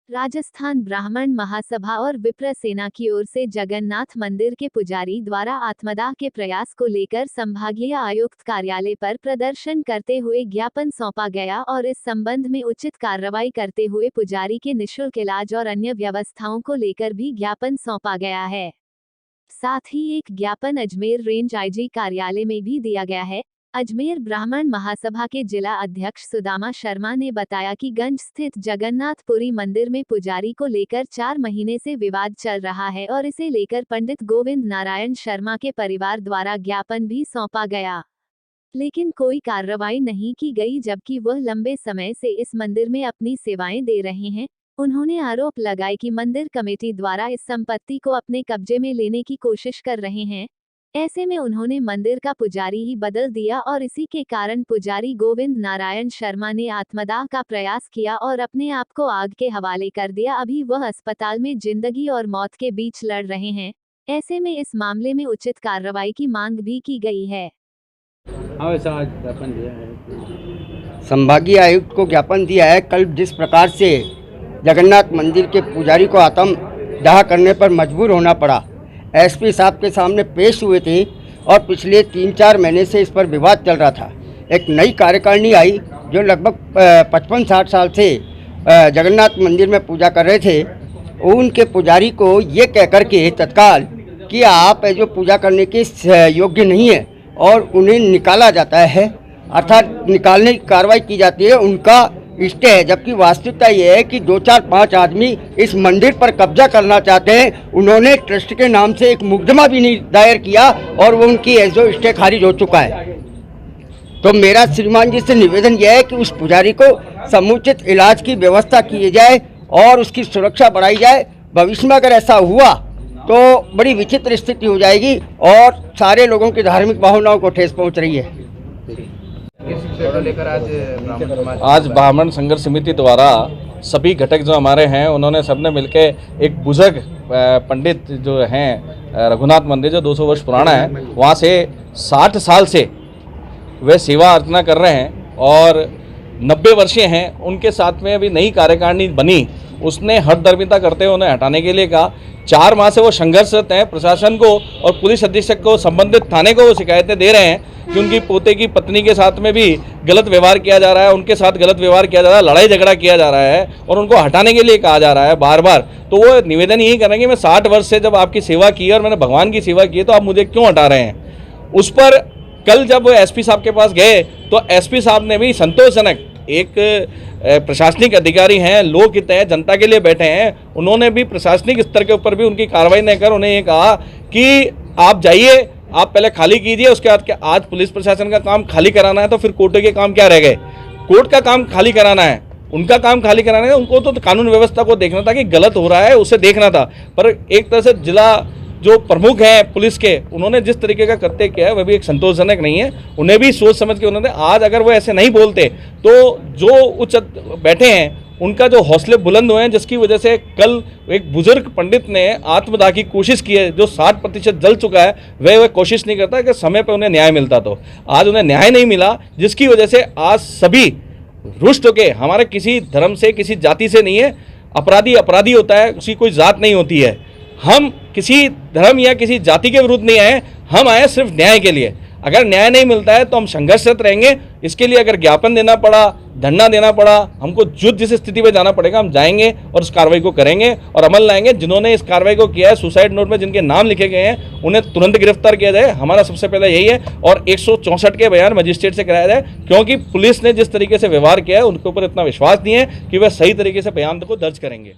राजस्थान ब्राह्मण महासभा और विप्र सेना की ओर से जगन्नाथ मंदिर के पुजारी द्वारा आत्मदाह के प्रयास को लेकर संभागीय आयुक्त कार्यालय पर प्रदर्शन करते हुए ज्ञापन सौंपा गया और इस संबंध में उचित कार्रवाई करते हुए पुजारी के निःशुल्क इलाज और अन्य व्यवस्थाओं को लेकर भी ज्ञापन सौंपा गया है। साथ ही एक ज्ञापन अजमेर रेंज आईजी कार्यालय में भी दिया गया है। अजमेर ब्राह्मण महासभा के जिला अध्यक्ष सुदामा शर्मा ने बताया कि गंज स्थित जगन्नाथपुरी मंदिर में पुजारी को लेकर 4 महीने से विवाद चल रहा है और इसे लेकर पंडित गोविंद नारायण शर्मा के परिवार द्वारा ज्ञापन भी सौंपा गया, लेकिन कोई कार्रवाई नहीं की गई, जबकि वह लंबे समय से इस मंदिर में अपनी सेवाएं दे रहे हैं। उन्होंने आरोप लगाए कि मंदिर कमेटी द्वारा इस संपत्ति को अपने कब्जे में लेने की कोशिश कर रहे हैं। ऐसे में उन्होंने मंदिर का पुजारी ही बदल दिया और इसी के कारण पुजारी गोविंद नारायण शर्मा ने आत्मदाह का प्रयास किया और अपने आप को आग के हवाले कर दिया। अभी वह अस्पताल में जिंदगी और मौत के बीच लड़ रहे हैं। ऐसे में इस मामले में उचित कार्रवाई की मांग भी की गई है। संभागीय आयुक्त को ज्ञापन दिया है। कल जिस प्रकार से जगन्नाथ मंदिर के पुजारी को आत्मदाह करने पर मजबूर होना पड़ा, एसपी साहब के सामने पेश हुए थे और पिछले 3-4 महीने से इस पर विवाद चल रहा था। एक नई कार्यकारिणी आई जो लगभग 55-60 साल से जगन्नाथ मंदिर में पूजा कर रहे थे। उनके पुजारी को ये कह कर के तत्काल कि आप जो पूजा करने के योग्य नहीं है और उन्हें निकाला जाता है, अर्थात निकालने की कार्रवाई की जाती है, उनका स्टे है। जबकि वास्तविकता ये है कि 2-4-5 आदमी इस मंदिर पर कब्जा करना चाहते हैं। उन्होंने ट्रस्ट के नाम से एक मुकदमा भी नहीं दायर किया और वो उनकी एजो स्टे खारिज हो चुका है। तो मेरा श्रीमान जी से निवेदन यह है कि उस पुजारी को समुचित इलाज की व्यवस्था की जाए और उसकी सुरक्षा बढ़ाई जाए। भविष्य में अगर ऐसा हुआ तो बड़ी विचित्र स्थिति हो जाएगी और सारे लोगों की धार्मिक भावनाओं को ठेस पहुँच रही है। आज ब्राह्मण संघर्ष समिति द्वारा सभी घटक जो हमारे हैं उन्होंने सबने मिलके एक बुजुर्ग पंडित जो हैं रघुनाथ मंदिर जो 200 वर्ष पुराना है, वहाँ से 60 साल से वे सेवा अर्चना कर रहे हैं और 90 वर्षीय हैं। उनके साथ में अभी नई कार्यकारिणी बनी, उसने हठधर्मिता करते हुए उन्हें हटाने के लिए कहा। 4 माह से वो संघर्षरत हैं। प्रशासन को और पुलिस अधीक्षक को, संबंधित थाने को वो शिकायतें दे रहे हैं कि उनकी पोते की पत्नी के साथ में भी गलत व्यवहार किया जा रहा है, उनके साथ गलत व्यवहार किया जा रहा है, लड़ाई झगड़ा किया जा रहा है और उनको हटाने के लिए कहा जा रहा है बार बार। तो वो निवेदन यही करेंगे, मैं 60 वर्ष से जब आपकी सेवा की और मैंने भगवान की सेवा की है तो आप मुझे क्यों हटा रहे हैं। उस पर कल जब वो एसपी साहब के पास गए तो एसपी साहब ने भी संतोषजनक, एक प्रशासनिक अधिकारी हैं, लोकहित है, जनता के लिए बैठे हैं, उन्होंने भी प्रशासनिक स्तर के ऊपर भी उनकी कार्रवाई नहीं कर उन्हें ये कहा कि आप जाइए, आप पहले खाली कीजिए, उसके बाद आज पुलिस प्रशासन का काम खाली कराना है तो फिर कोर्ट के काम क्या रह गए। कोर्ट का काम खाली कराना है, उनका काम खाली कराना है। उनको तो कानून व्यवस्था को देखना था कि गलत हो रहा है उसे देखना था। पर एक तरह से जिला जो प्रमुख हैं पुलिस के, उन्होंने जिस तरीके का कृत्य किया है वह भी एक संतोषजनक नहीं है। उन्हें भी सोच समझ के उन्होंने, आज अगर वो ऐसे नहीं बोलते तो जो उच्च बैठे हैं उनका जो हौसले बुलंद हुए हैं, जिसकी वजह से कल एक बुजुर्ग पंडित ने आत्मदाह की कोशिश की है, जो 60% जल चुका है, वह कोशिश नहीं करता कि समय पर उन्हें न्याय मिलता। तो आज उन्हें न्याय नहीं मिला, जिसकी वजह से आज सभी रुष्ट होके, हमारे किसी धर्म से किसी जाति से नहीं है, अपराधी अपराधी होता है, उसकी कोई जात नहीं होती है। हम किसी धर्म या किसी जाति के विरुद्ध नहीं आए, हम आए सिर्फ न्याय के लिए। अगर न्याय नहीं मिलता है तो हम संघर्षरत रहेंगे। इसके लिए अगर ज्ञापन देना पड़ा, धरना देना पड़ा, हमको जो जिस स्थिति में जाना पड़ेगा हम जाएंगे और उस कार्रवाई को करेंगे और अमल लाएंगे। जिन्होंने इस कार्रवाई को किया है, सुसाइड नोट में जिनके नाम लिखे गए हैं, उन्हें तुरंत गिरफ्तार किया जाए, हमारा सबसे पहले यही है। और 164 के बयान मजिस्ट्रेट से कराया जाए, क्योंकि पुलिस ने जिस तरीके से व्यवहार किया है उनके ऊपर इतना विश्वास नहीं है कि वह सही तरीके से बयान को दर्ज करेंगे।